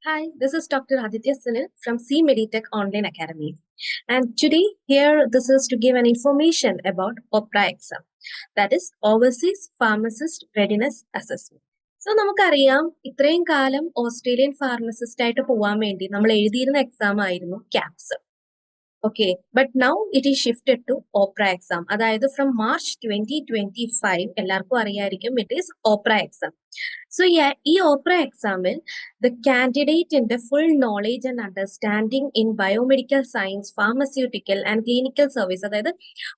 Hi, this is Dr. Aditya Sunil from C Meditech Online Academy. And today, here, this is to give an information about OPRA exam, that is Overseas Pharmacist Readiness Assessment. So നമുക്കറിയാം ഇത്രയും കാലം Australian pharmacist ആയിട്ട് പോവാൻ വേണ്ടി നമ്മൾ എഴുതിയിരുന്ന exam ആയിരുന്നു KAPS. Okay, but now it is shifted to OPRA exam. അതായത് ഫ്രം മാർച്ച് 2025 എല്ലാവർക്കും അറിയായിരിക്കും it is OPRA exam. So ഈ ഓപ്ര എക്സാമിൽ ദ കാൻഡിഡേറ്റിന്റെ full knowledge and understanding in biomedical science, pharmaceutical and clinical service, അതായത്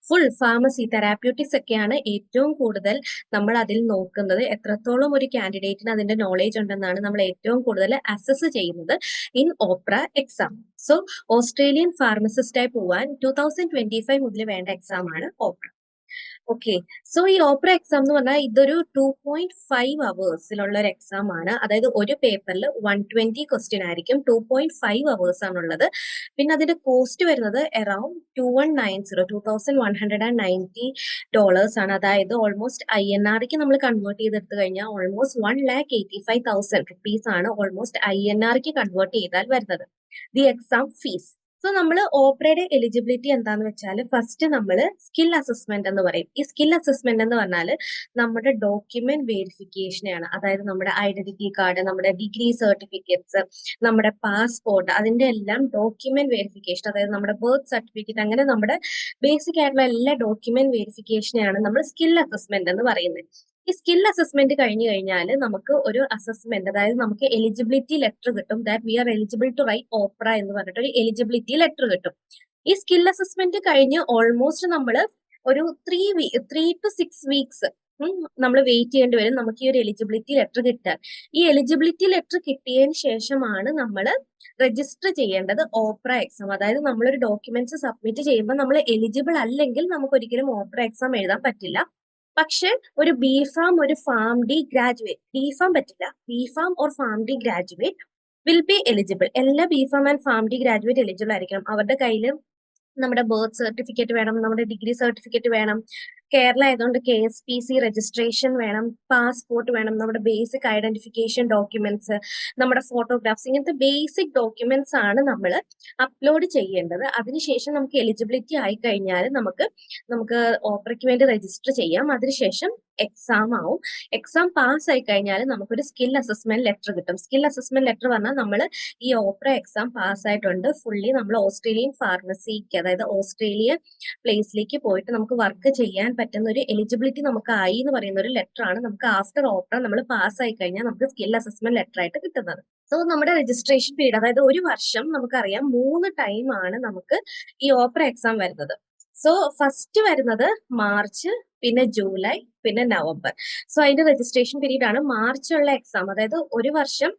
full pharmacy therapeutics ഒക്കെയാണ് ഏറ്റവും കൂടുതൽ നമ്മൾ അതിൽ നോക്കുന്നത്. എത്രത്തോളം ഒരു കാൻഡിഡേറ്റിന് അതിന്റെ നോളേജ് ഉണ്ടെന്നാണ് നമ്മൾ ഏറ്റവും കൂടുതൽ അസസ് ചെയ്യുന്നത് in opera exam. So Australian pharmacist ആയി പോവാൻ 2025 മുതൽ വേണ്ട എക്സാം ആണ് ഓപ്ര. ഓക്കെ, സോ ഈ ഓപ്ര എക്സാം എന്ന് പറഞ്ഞാൽ ഇതൊരു 2.5 അവേഴ്സിലുള്ള ഒരു എക്സാം ആണ്. അതായത് ഒരു പേപ്പറിൽ 120 ക്വസ്റ്റ്യൻ ആയിരിക്കും. 2.5 അവേഴ്സ് ആണുള്ളത്. പിന്നെ അതിന്റെ കോസ്റ്റ് വരുന്നത് അറൌണ്ട് $2190 ആണ്. അതായത് ഓൾമോസ്റ്റ് INR-ക്ക് നമ്മൾ കൺവേർട്ട് ചെയ്തെടുത്തു കഴിഞ്ഞാൽ ഓൾമോസ്റ്റ് 1,85,000 rupees ആണ് ഓൾമോസ്റ്റ് INR-ക്ക് കൺവേർട്ട് ചെയ്താൽ വരുന്നത് ദി എക്സാം ഫീസ്. സോ നമ്മൾ ഓപ്രയുടെ എലിജിബിലിറ്റി എന്താന്ന് വെച്ചാൽ ഫസ്റ്റ് നമ്മൾ സ്കിൽ അസസ്മെന്റ് എന്ന് പറയും. ഈ സ്കിൽ അസസ്മെന്റ് എന്ന് പറഞ്ഞാൽ നമ്മുടെ ഡോക്യുമെന്റ് വെരിഫിക്കേഷനാണ്. അതായത് നമ്മുടെ ഐഡന്റിറ്റി കാർഡ്, നമ്മുടെ ഡിഗ്രി സർട്ടിഫിക്കറ്റ്സ്, നമ്മുടെ പാസ്പോർട്ട്, അതിന്റെ എല്ലാം ഡോക്യുമെന്റ് വെരിഫിക്കേഷൻ, അതായത് നമ്മുടെ ബർത്ത് സർട്ടിഫിക്കറ്റ്, അങ്ങനെ നമ്മുടെ ബേസിക് ആയിട്ടുള്ള എല്ലാ ഡോക്യുമെന്റ് വെരിഫിക്കേഷനെയാണ് നമ്മൾ സ്കിൽ അസസ്മെന്റ് എന്ന് പറയുന്നത്. ഈ സ്കിൽ അസസ്മെന്റ് കഴിഞ്ഞു കഴിഞ്ഞാൽ നമുക്ക് ഒരു അസസ്മെന്റ്, അതായത് നമുക്ക് എലിജിബിലിറ്റി ലെറ്റർ കിട്ടും. That we are eligible to write ഓപ്ര എന്ന് പറഞ്ഞിട്ട് ഒരു എലിജിബിലിറ്റി ലെറ്റർ കിട്ടും. ഈ സ്കിൽ അസസ്മെന്റ് കഴിഞ്ഞ് ഓൾമോസ്റ്റ് നമ്മൾ ഒരു 3 to 6 വീക്സ് നമ്മൾ വെയിറ്റ് ചെയ്യേണ്ടി വരും നമുക്ക് ഈ ഒരു എലിജിബിലിറ്റി ലെറ്റർ കിട്ടാൻ. ഈ എലിജിബിലിറ്റി ലെറ്റർ കിട്ടിയതിന് ശേഷമാണ് നമ്മൾ രജിസ്റ്റർ ചെയ്യേണ്ടത് ഓപ്ര എക്സാം. അതായത് നമ്മളൊരു ഡോക്യുമെന്റ്സ് സബ്മിറ്റ് ചെയ്യുമ്പോൾ നമ്മൾ എലിജിബിൾ അല്ലെങ്കിൽ നമുക്ക് ഒരിക്കലും ഓപ്ര എക്സാം എഴുതാൻ പറ്റില്ല. പക്ഷെ ഒരു ബിഫാം, ഒരു ഫാം ഡി ഗ്രാജുവേറ്റ്, ബിഫാം പറ്റില്ല, B Pharm or Pharm D graduate will be eligible. എല്ലാ B Pharm and Pharm D graduate eligible ആയിരിക്കണം. അവരുടെ കയ്യിൽ നമ്മുടെ ബർത്ത് സർട്ടിഫിക്കറ്റ് വേണം, നമ്മുടെ ഡിഗ്രി സർട്ടിഫിക്കറ്റ് വേണം, കേരള ആയതുകൊണ്ട് KSPC രജിസ്ട്രേഷൻ വേണം, പാസ്പോർട്ട് വേണം, നമ്മുടെ ബേസിക് ഐഡന്റിഫിക്കേഷൻ ഡോക്യുമെന്റ്സ്, നമ്മുടെ ഫോട്ടോഗ്രാഫ്സ്, ഇങ്ങനത്തെ ബേസിക് ഡോക്യുമെന്റ്സ് ആണ് നമ്മൾ അപ്ലോഡ് ചെയ്യേണ്ടത്. അതിനുശേഷം നമുക്ക് എലിജിബിലിറ്റി ആയി കഴിഞ്ഞാൽ നമുക്ക് ഓപ്പറയ്ക്ക് വേണ്ടി രജിസ്റ്റർ ചെയ്യാം. അതിനുശേഷം എക്സാം ആവും. എക്സാം പാസ് ആയി കഴിഞ്ഞാൽ നമുക്കൊരു സ്കിൽ അസസ്മെന്റ് ലെറ്റർ കിട്ടും. സ്കിൽ അസസ്മെന്റ് ലെറ്റർ പറഞ്ഞാൽ നമ്മൾ ഈ ഓപ്ര എക്സാം പാസ് ആയിട്ടുണ്ട്, ഫുള്ളി നമ്മൾ ഓസ്ട്രേലിയൻ ഫാർമസിക്ക്, അതായത് ഓസ്ട്രേലിയ പ്ലേസിലേക്ക് പോയിട്ട് നമുക്ക് വർക്ക് ചെയ്യാൻ പറ്റുന്ന ഒരു എലിജിബിലിറ്റി നമുക്ക് ആയി എന്ന് പറയുന്ന ഒരു ലെറ്റർ ആണ് നമുക്ക് ആഫ്റ്റർ ഓപ്ര നമ്മൾ പാസ് ആയി കഴിഞ്ഞാൽ നമുക്ക് സ്കിൽ അസസ്മെന്റ് ലെറ്റർ ആയിട്ട് കിട്ടുന്നത്. സോ നമ്മുടെ രജിസ്ട്രേഷൻ പീരീഡ്, അതായത് ഒരു വർഷം നമുക്കറിയാം 3 ടൈം ആണ് നമുക്ക് ഈ ഓപ്ര എക്സാം വരുന്നത്. സോ ഫസ്റ്റ് വരുന്നത് മാർച്ച്, പിന്നെ ജൂലൈ, പിന്നെ നവംബർ. സോ അതിന്റെ രജിസ്ട്രേഷൻ പീരീഡ് ആണ് മാർച്ചുള്ള എക്സാം. അതായത് ഒരു വർഷം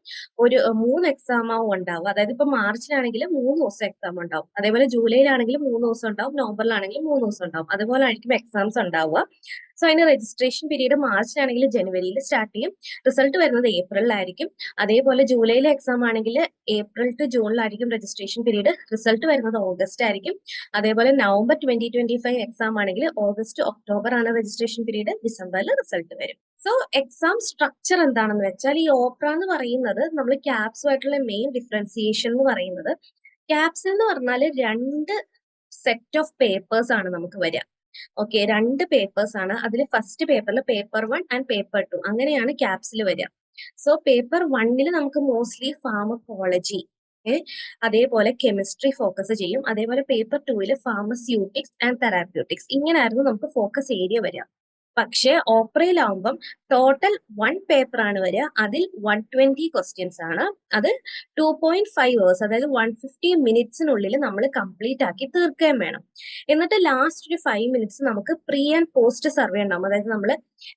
ഒരു 3 എക്സാം ആവും ഉണ്ടാവും. അതായത് ഇപ്പൊ മാർച്ചിലാണെങ്കിൽ 3 ദിവസം എക്സാം ഉണ്ടാവും, അതേപോലെ ജൂലൈയിലാണെങ്കിൽ 3 ദിവസം ഉണ്ടാവും, നവംബറിലാണെങ്കിൽ 3 ദിവസം ഉണ്ടാവും. അതുപോലെ ആയിരിക്കും എക്സാംസ് ഉണ്ടാവുക. സോ അതിന്റെ രജിസ്ട്രേഷൻ പീരീഡ് മാർച്ചിലാണെങ്കിൽ ജനുവരിയിൽ സ്റ്റാർട്ട് ചെയ്യും, റിസൾട്ട് വരുന്നത് ഏപ്രിലിലായിരിക്കും. അതേപോലെ ജൂലൈയിലെ എക്സാം ആണെങ്കിൽ ഏപ്രിൽ ടു ജൂണിലായിരിക്കും രജിസ്ട്രേഷൻ പീരീഡ്, റിസൾട്ട് വരുന്നത് ഓഗസ്റ്റ് ആയിരിക്കും. അതേപോലെ നവംബർ 2025 എക്സാം ആണെങ്കിൽ ഓഗസ്റ്റ് ഒക്ടോബർ ആണ് രജിസ്ട്രേഷൻ പീരീഡ്, ഡിസംബറിൽ റിസൾട്ട് വരും. സോ എക്സാം സ്ട്രക്ചർ എന്താണെന്ന് വെച്ചാൽ ഈ ഓപ്ര എന്ന് പറയുന്നത് നമ്മൾ ക്യാപ്സുമായിട്ടുള്ള മെയിൻ ഡിഫറൻസിയേഷൻ എന്ന് പറയുന്നത്, ക്യാപ്സ് എന്ന് പറഞ്ഞാൽ 2 സെറ്റ് ഓഫ് പേപ്പേഴ്സ് ആണ് നമുക്ക് വരിക. ഓക്കെ, 2 പേപ്പേഴ്സ് ആണ്. അതിൽ ഫസ്റ്റ് പേപ്പറിൽ പേപ്പർ 1 ആൻഡ് പേപ്പർ 2 അങ്ങനെയാണ് ക്യാപ്സിൽ വരിക. സോ പേപ്പർ 1-ൽ നമുക്ക് മോസ്റ്റ്ലി ഫാർമക്കോളജി, അതേപോലെ കെമിസ്ട്രി ഫോക്കസ് ചെയ്യും. അതേപോലെ പേപ്പർ 2-ൽ ഫാർമസ്യൂട്ടിക്സ് ആൻഡ് തെറാപ്യൂട്ടിക്സ്, ഇങ്ങനെയായിരുന്നു നമുക്ക് ഫോക്കസ് ഏരിയ വരിക. പക്ഷേ ഓപ്രയിലാവുമ്പം ടോട്ടൽ 1 പേപ്പർ ആണ് വരിക. അതിൽ 120 ക്വസ്റ്റ്യൻസ് ആണ്. അത് 2.5 hours, അതായത് 150 മിനിറ്റ്സിനുള്ളിൽ നമ്മൾ കംപ്ലീറ്റ് ആക്കി തീർക്കുകയും വേണം. എന്നിട്ട് ലാസ്റ്റ് ഒരു 5 മിനിറ്റ്സ് നമുക്ക് പ്രീ ആൻഡ് പോസ്റ്റ് സർവേ ഉണ്ടാവും. അതായത് നമ്മൾ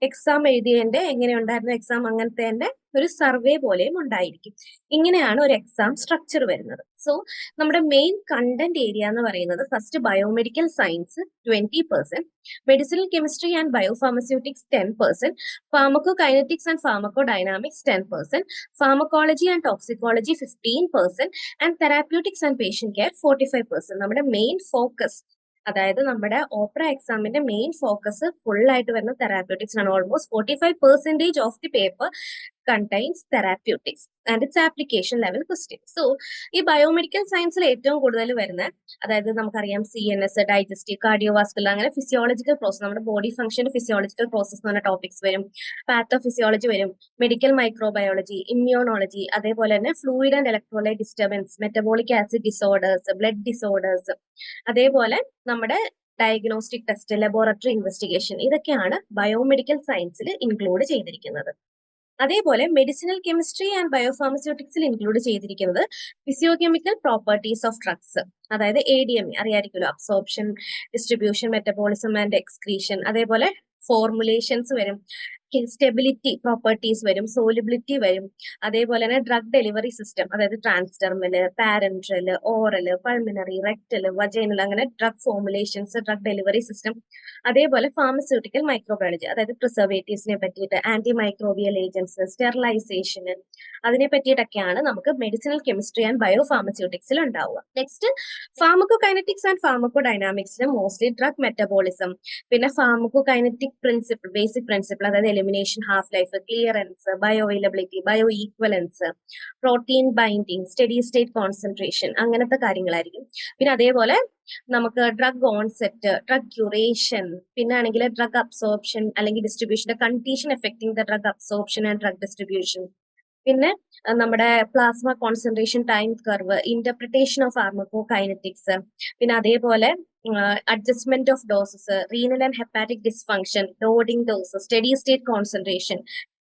എക്സാം എഴുതിയതിന്റെ എങ്ങനെയുണ്ടായിരുന്നു എക്സാം, അങ്ങനത്തെ ഒരു സർവേ പോലെയും ഉണ്ടായിരിക്കും. ഇങ്ങനെയാണ് ഒരു എക്സാം സ്ട്രക്ചർ വരുന്നത്. സോ നമ്മുടെ മെയിൻ കണ്ടന്റ് ഏരിയ എന്ന് പറയുന്നത് first biomedical science 20%, medicinal chemistry and biopharmaceutics 10%, pharmacokinetics and pharmacodynamics 10%, pharmacology and toxicology 15%, and therapeutics and patient care 45%. നമ്മുടെ മെയിൻ ഫോക്കസ്, അതായത് നമ്മുടെ ഓപ്ര എക്സാമിന്റെ മെയിൻ ഫോക്കസ് ഫുൾ ആയിട്ട് വരുന്ന തെറാപ്യൂട്ടിക്സ് ആണ്. Almost 45% of the paper contains therapeutics and its application level questions. So, ഈ biomedical സയൻസിൽ ഏറ്റവും കൂടുതൽ വരുന്ന അതായത് നമുക്കറിയാം CNS, ഡൈജസ്റ്റീവ്, കാർഡിയോവാസ്കുലർ അങ്ങനെ ഫിസിയോളജിക്കൽ പ്രോസസ് നമ്മുടെ ബോഡി ഫംഗ്ഷൻ ഫിസിയോളജിക്കൽ പ്രോസസ് എന്ന് പറഞ്ഞ ടോപ്പിക്സ് വരും, പാത്തോഫിസിയോളജി വരും, മെഡിക്കൽ മൈക്രോബയോളജി, ഇമ്മ്യൂണോളജി, അതേപോലെ തന്നെ fluid and electrolyte disturbance, metabolic acid disorders, blood disorders, അതേപോലെ നമ്മുടെ ഡയഗ്നോസ്റ്റിക് ടെസ്റ്റ്, ലബോറട്ടറി ഇൻവെസ്റ്റിഗേഷൻ, ഇതൊക്കെയാണ് ബയോമെഡിക്കൽ സയൻസിൽ ഇൻക്ലൂഡ് ചെയ്തിരിക്കുന്നത്. അതേപോലെ മെഡിസിനൽ കെമിസ്ട്രി ആൻഡ് ബയോഫാർമസ്യൂട്ടിക്സിൽ ഇൻക്ലൂഡ് ചെയ്തിരിക്കുന്നത് ഫിസിയോകെമിക്കൽ പ്രോപ്പർട്ടീസ് ഓഫ് ഡ്രഗ്സ്, അതായത് ADME അറിയായിരിക്കുമല്ലോ, absorption, distribution, metabolism and excretion, അതേപോലെ ഫോർമുലേഷൻസ് വരും, സ്റ്റെബിലിറ്റി പ്രോപ്പർട്ടീസ് വരും, സോലിബിലിറ്റി വരും, അതേപോലെ തന്നെ ഡ്രഗ് ഡെലിവറി സിസ്റ്റം, അതായത് transdermal, parenteral, oral, pulmonary, rectal, vaginal, അങ്ങനെ drug formulations, drug delivery system, അതേപോലെ ഫാർമസ്യൂട്ടിക്കൽ മൈക്രോബയോളജി, അതായത് പ്രിസർവേറ്റീവ്സിനെ പറ്റിയിട്ട്, ആന്റി മൈക്രോബിയൽ ഏജൻസ്, സ്റ്റെറിലൈസേഷന്, അതിനെ പറ്റിയിട്ടൊക്കെയാണ് നമുക്ക് മെഡിസിനൽ കെമിസ്ട്രി ആൻഡ് ബയോ ഫാർമസ്യൂട്ടിക്സിൽ ഉണ്ടാവുക. നെക്സ്റ്റ് ഫാർമക്കോകൈനറ്റിക്സ് ആൻഡ് ഫാർമക്കോഡൈനാമിക്സിൽ മോസ്റ്റ്ലി ഡ്രഗ് മെറ്റബോളിസം, പിന്നെ ഫാർമക്കോകൈനറ്റിക് പ്രിൻസിപ്പിൾ, ബേസിക് പ്രിൻസിപ്പിൾ, അതായത് elimination, half life, clearance, bioavailability, bioequivalence, protein binding, steady state concentration, അങ്ങനത്തെ കാര്യങ്ങളായിരിക്കും. പിന്നെ അതേപോലെ നമുക്ക് ഡ്രഗ് ഓൺസെറ്റ്, ഡ്രഗ് ഡ്യൂറേഷൻ, പിന്നെ ആണെങ്കിൽ ഡ്രഗ് അബ്സോർപ്ഷൻ അല്ലെങ്കിൽ distribution, condition affecting the drug absorption and drug distribution, പിന്നെ നമ്മുടെ plasma concentration time curve, interpretation of pharmacokinetics, പിന്നെ അതേപോലെ adjustment of doses, renal and hepatic dysfunction, loading dose, steady state concentration,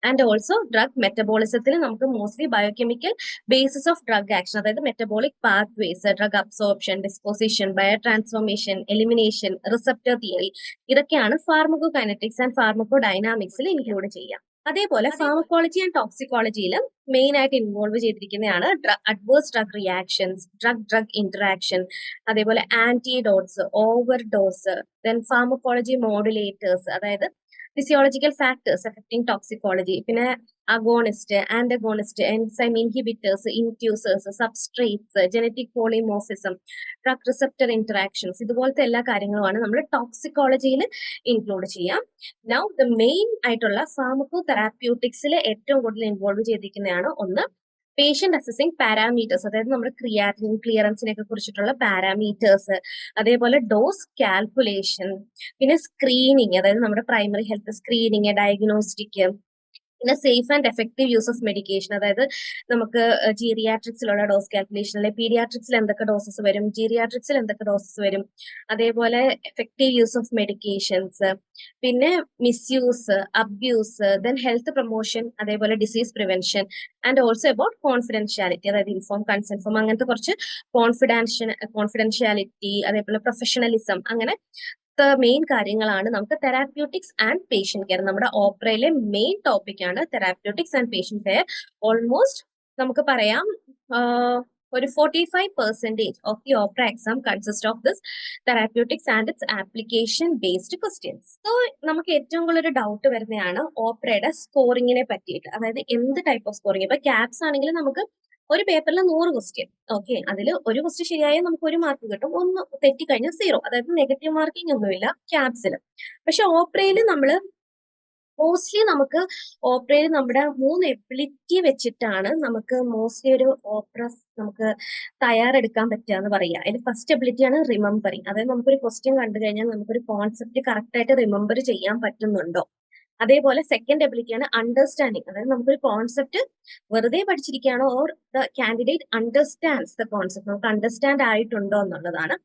and also drug മെറ്റബോളിസത്തിൽ നമുക്ക് mostly biochemical basis of drug action, അതായത് metabolic pathways, drug absorption, disposition, biotransformation, elimination, receptor theory, ഇതൊക്കെയാണ് pharmacokinetics and ഫാർമക്കോഡൈനാമിക്സിൽ include ചെയ്യുക. അതേപോലെ pharmacology and ടോക്സിക്കോളജിയിൽ main ആയിട്ട് involve ചെയ്തിരിക്കുന്നതാണ് adverse drug reactions, drug interaction, അതേപോലെ antidotes, overdose, then pharmacology modulators, അതായത് physiological factors affecting toxicology, പിന്നെ agonist, antagonist, enzyme inhibitors, inducers, substrates, genetic polymorphism, drug receptor interactions, ഇതുപോലത്തെ എല്ലാ കാര്യങ്ങളുമാണ് നമ്മൾ ടോക്സിക്കോളജിയിൽ ഇൻക്ലൂഡ് ചെയ്യാം. നൗ ദ മെയിൻ ആയിട്ടുള്ള ഫാർമക്കോ തെറാപ്യൂട്ടിക്സിൽ ഏറ്റവും കൂടുതൽ ഇൻവോൾവ് ചെയ്തിരിക്കുന്നതാണ് ഒന്ന് പേഷ്യന്റ് അസസിങ് പാരാമീറ്റേഴ്സ്, അതായത് നമ്മുടെ ക്രിയാറ്റിൻ, ക്ലിയറൻസിനെ ഒക്കെ കുറിച്ചിട്ടുള്ള പാരാമീറ്റേഴ്സ്, അതേപോലെ ഡോസ് കാൽക്കുലേഷൻ, പിന്നെ സ്ക്രീനിങ്, അതായത് നമ്മുടെ പ്രൈമറി ഹെൽത്ത് സ്ക്രീനിങ്, ഡയഗ്നോസ്റ്റിക്, പിന്നെ safe and effective use of medication, അതായത് നമുക്ക് ജീറിയാട്രിക്സിലുള്ള ഡോസ് കാൽക്കുലേഷൻ, അല്ലെങ്കിൽ പീഡിയാട്രിക്സിൽ എന്തൊക്കെ ഡോസസ് വരും, ജീറിയാട്രിക്സിൽ എന്തൊക്കെ ഡോസസ് വരും, അതേപോലെ എഫക്റ്റീവ് യൂസ് ഓഫ് മെഡിക്കേഷൻസ്, പിന്നെ misuse, abuse, then health promotion, അതേപോലെ disease prevention, and also about confidentiality, അതായത് ഇൻഫോം, കൺസെന്റ് ഫോം, അങ്ങനത്തെ കുറച്ച് കോൺഫിഡൻഷ്യാലിറ്റി, അതേപോലെ പ്രൊഫഷണലിസം, അങ്ങനെ മെയിൻ കാര്യങ്ങളാണ് നമുക്ക് തെറാപ്യൂട്ടിക്സ് ആൻഡ് പേഷ്യന്റ് കെയർ. നമ്മുടെ ഓപ്പറയിലെ മെയിൻ ടോപ്പിക് ആണ് therapeutics and patient care. Almost നമുക്ക് പറയാം ഒരു 45% of the opera exam consist of this therapeutics and its application based questions. So നമുക്ക് ഏറ്റവും കൂടുതൽ ഒരു ഡൗട്ട് വരുന്നതാണ് ഓപ്പറയുടെ സ്കോറിങ്ങിനെ പറ്റിയിട്ട്, അതായത് എന്ത് ടൈപ്പ് ഓഫ് സ്കോറിങ്. ഇപ്പൊ ക്യാപ്സ് ആണെങ്കിൽ നമുക്ക് ഒരു പേപ്പറിൽ 100 ക്വസ്റ്റ്യൻ, ഓക്കെ, അതിൽ ഒരു ക്വസ്റ്റ്യൻ ശരിയായാൽ നമുക്ക് 1 മാർക്ക് കിട്ടും, ഒന്ന് തെറ്റിക്കഴിഞ്ഞാൽ 0, അതായത് നെഗറ്റീവ് മാർക്കിംഗ് ഒന്നുമില്ല ക്യാപ്സിൽ. പക്ഷെ ഓപ്പറയിൽ മോസ്റ്റ്ലി നമുക്ക് ഓപ്പറയിൽ നമ്മുടെ 3 എബിലിറ്റി വെച്ചിട്ടാണ് നമുക്ക് മോസ്റ്റ്ലി ഒരു ഓപ്പറ നമുക്ക് തയ്യാറെടുക്കാൻ പറ്റുക എന്ന് പറയുക. അതിൽ ഫസ്റ്റ് എബിലിറ്റിയാണ് റിമെമ്പറിങ്, അതായത് നമുക്കൊരു ക്വസ്റ്റ്യൻ കണ്ടു കഴിഞ്ഞാൽ നമുക്കൊരു കോൺസെപ്റ്റ് കറക്റ്റ് ആയിട്ട് റിമെമ്പർ ചെയ്യാൻ പറ്റുന്നുണ്ടോ. അതേപോലെ സെക്കൻഡ് എബിലിറ്റിയാണ് അണ്ടർസ്റ്റാൻഡിങ്, അതായത് നമുക്കൊരു കോൺസെപ്റ്റ് വെറുതെ പഠിച്ചിരിക്കുകയാണോ, or the candidate understands the concept, നമുക്ക് അണ്ടർസ്റ്റാൻഡ് ആയിട്ടുണ്ടോ എന്നുള്ളതാണ്.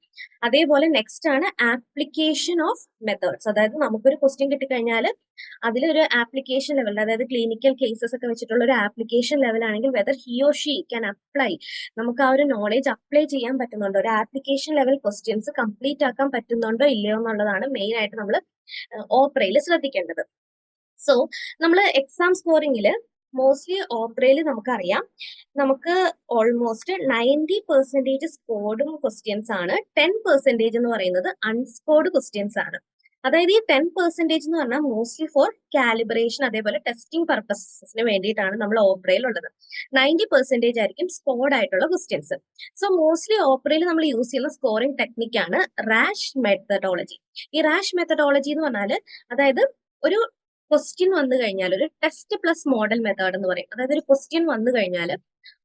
അതേപോലെ നെക്സ്റ്റ് ആണ് ആപ്ലിക്കേഷൻ ഓഫ് മെത്തേഡ്സ്, അതായത് നമുക്കൊരു ക്വസ്റ്റ്യൻ കിട്ടിക്കഴിഞ്ഞാൽ അതിലൊരു ആപ്ലിക്കേഷൻ ലെവൽ, അതായത് ക്ലിനിക്കൽ കേസസ് ഒക്കെ വെച്ചിട്ടുള്ള ഒരു ആപ്ലിക്കേഷൻ ലെവൽ ആണെങ്കിൽ whether he or she can apply, നമുക്ക് ആ ഒരു നോളേജ് അപ്ലൈ ചെയ്യാൻ പറ്റുന്നുണ്ടോ, ഒരു ആപ്ലിക്കേഷൻ ലെവൽ ക്വസ്റ്റ്യൻസ് കംപ്ലീറ്റ് ആക്കാൻ പറ്റുന്നുണ്ടോ ഇല്ലയോ എന്നുള്ളതാണ് മെയിൻ ആയിട്ട് നമ്മൾ ഓപ്പറയിൽ ശ്രദ്ധിക്കേണ്ടത്. സോ നമ്മൾ എക്സാം സ്കോറിംഗിൽ മോസ്റ്റ്ലി ഓപ്പറയിൽ നമുക്കറിയാം നമുക്ക് ഓൾമോസ്റ്റ് 90% സ്കോർഡും ക്വസ്റ്റ്യൻസ് ആണ്, 10% എന്ന് പറയുന്നത് അൺസ്കോർഡ് ക്വസ്റ്റ്യൻസ് ആണ്. അതായത് ഈ 10% എന്ന് പറഞ്ഞാൽ മോസ്റ്റ്ലി ഫോർ കാലിബ്രേഷൻ, അതേപോലെ ടെസ്റ്റിംഗ് പർപ്പസസിന് വേണ്ടിയിട്ടാണ് നമ്മൾ ഓപ്പറയിൽ ഉള്ളത്. 90% ആയിരിക്കും സ്കോർഡ് ആയിട്ടുള്ള ക്വസ്റ്റ്യൻസ്. സോ മോസ്റ്റ്ലി ഓപ്പറയിൽ നമ്മൾ യൂസ് ചെയ്യുന്ന സ്കോറിംഗ് ടെക്നിക്കാണ് റാഷ് മെത്തഡോളജി. ഈ റാഷ് മെത്തഡോളജി എന്ന് പറഞ്ഞാൽ അതായത് ഒരു ക്വസ്റ്റ്യൻ വന്നു കഴിഞ്ഞാൽ ഒരു ടെസ്റ്റ് പ്ലസ് മോഡൽ മെത്തേഡ് എന്ന് പറയും. അതായത് ഒരു ക്വസ്റ്റ്യൻ വന്നു കഴിഞ്ഞാൽ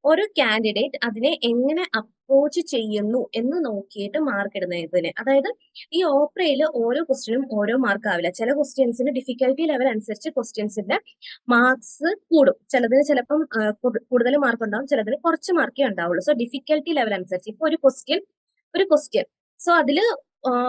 ഒരു കാൻഡിഡേറ്റ് അതിനെ എങ്ങനെ അപ്രോച്ച് ചെയ്യുന്നു എന്ന് നോക്കിയിട്ട് മാർക്ക് ഇടുന്നതിന്. അതായത് ഈ ഓപ്പറയിൽ ഓരോ ക്വസ്റ്റ്യനും ഓരോ മാർക്ക് ആവില്ല. ചില ക്വസ്റ്റ്യൻസിന് ഡിഫിക്കൽട്ടി ലെവൽ അനുസരിച്ച് ക്വസ്റ്റ്യൻസിന്റെ മാർക്സ് കൂടും. ചിലതിന് ചിലപ്പം കൂടുതൽ മാർക്ക് ഉണ്ടാവും, ചിലതിന് കുറച്ച് മാർക്കേ ഉണ്ടാവുള്ളൂ. സോ ഡിഫിക്കൽട്ടി ലെവൽ അനുസരിച്ച് ഇപ്പൊ ഒരു ക്വസ്റ്റ്യൻ സോ അതില്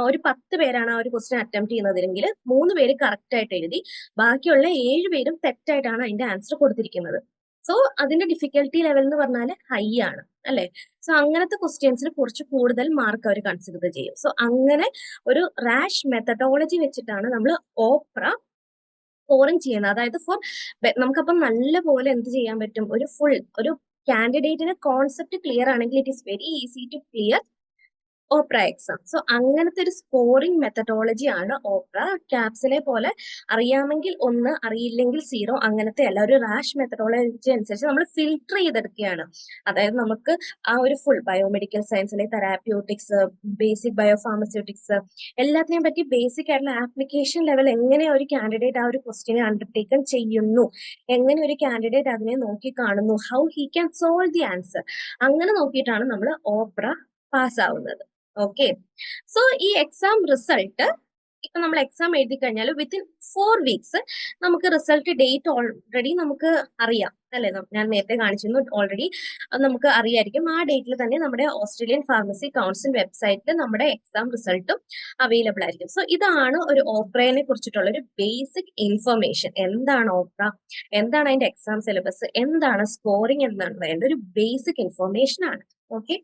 ഒരു 10 പേരാണ് ആ ഒരു ക്വസ്റ്റ്യൻ അറ്റംപ്റ്റ് ചെയ്യുന്നതെങ്കിൽ 3 പേര് കറക്റ്റ് ആയിട്ട് എഴുതി, ബാക്കിയുള്ള 7 പേരും തെറ്റായിട്ടാണ് അതിന്റെ ആൻസർ കൊടുത്തിരിക്കുന്നത്. സോ അതിന്റെ ഡിഫിക്കൽട്ടി ലെവൽ എന്ന് പറഞ്ഞാൽ ഹൈ ആണ് അല്ലെ. സോ അങ്ങനത്തെ ക്വസ്റ്റ്യൻസിന് കുറച്ച് കൂടുതൽ മാർക്ക് അവർ കൺസിഡർ ചെയ്യും. സോ അങ്ങനെ ഒരു റാഷ് മെത്തഡോളജി വെച്ചിട്ടാണ് നമ്മൾ ഓപ്ര സ്കോറിംഗ് ചെയ്യുന്നത്. അതായത് നമുക്കപ്പം നല്ല പോലെ എന്ത് ചെയ്യാൻ പറ്റും, ഒരു കാൻഡിഡേറ്റിന് കോൺസെപ്റ്റ് ക്ലിയർ ആണെങ്കിൽ it is very easy to clear ഓപ്ര എക്സാം. സോ അങ്ങനത്തെ ഒരു സ്കോറിംഗ് മെത്തഡോളജി ആണ് ഓപ്ര. ക്യാപ്സിലെ പോലെ അറിയാമെങ്കിൽ 1, അറിയില്ലെങ്കിൽ 0 അങ്ങനത്തെ അല്ല. ഒരു റാഷ് മെത്തഡോളജി അനുസരിച്ച് നമ്മൾ ഫിൽട്ടർ ചെയ്തെടുക്കുകയാണ്. അതായത് നമുക്ക് ആ ഒരു ഫുൾ ബയോമെഡിക്കൽ സയൻസിലെ തെറാപ്യൂട്ടിക്സ്, ബേസിക് ബയോഫാർമസ്യൂട്ടിക്സ് എല്ലാത്തിനെയും പറ്റി ബേസിക് ആയിട്ടുള്ള ആപ്ലിക്കേഷൻ ലെവൽ എങ്ങനെ ഒരു കാൻഡിഡേറ്റ് ആ ഒരു ക്വസ്റ്റ്യനെ അണ്ടർടേക്കൺ ചെയ്യുന്നു, എങ്ങനെ ഒരു കാൻഡിഡേറ്റ് അതിനെ നോക്കി കാണുന്നു, how he can solve the answer, അങ്ങനെ നോക്കിയിട്ടാണ് നമ്മൾ ഓപ്ര പാസ്സാവുന്നത്. ഓക്കെ. സോ ഈ എക്സാം റിസൾട്ട് ഇപ്പൊ നമ്മൾ എക്സാം എഴുതി കഴിഞ്ഞാൽ വിത്തിൻ 4 വീക്സ് നമുക്ക് റിസൾട്ട് ഡേറ്റ് ഓൾറെഡി നമുക്ക് അറിയാം അല്ലെ. ഞാൻ നേരത്തെ കാണിച്ചിരുന്നു, ഓൾറെഡി നമുക്ക് അറിയായിരിക്കും. ആ ഡേറ്റിൽ തന്നെ നമ്മുടെ ഓസ്ട്രേലിയൻ ഫാർമസി കൗൺസിൽ വെബ്സൈറ്റിൽ നമ്മുടെ എക്സാം റിസൾട്ടും അവൈലബിൾ ആയിരിക്കും. സോ ഇതാണ് ഒരു ഓപ്രയെ കുറിച്ചിട്ടുള്ള ഒരു ബേസിക് ഇൻഫർമേഷൻ. എന്താണ് ഓപ്ര, എന്താണ് അതിന്റെ എക്സാം സിലബസ്, എന്താണ് സ്കോറിംഗ് എന്നാണ് പറയുന്നത്, ഒരു ബേസിക് ഇൻഫർമേഷൻ ആണ്. ഓക്കെ.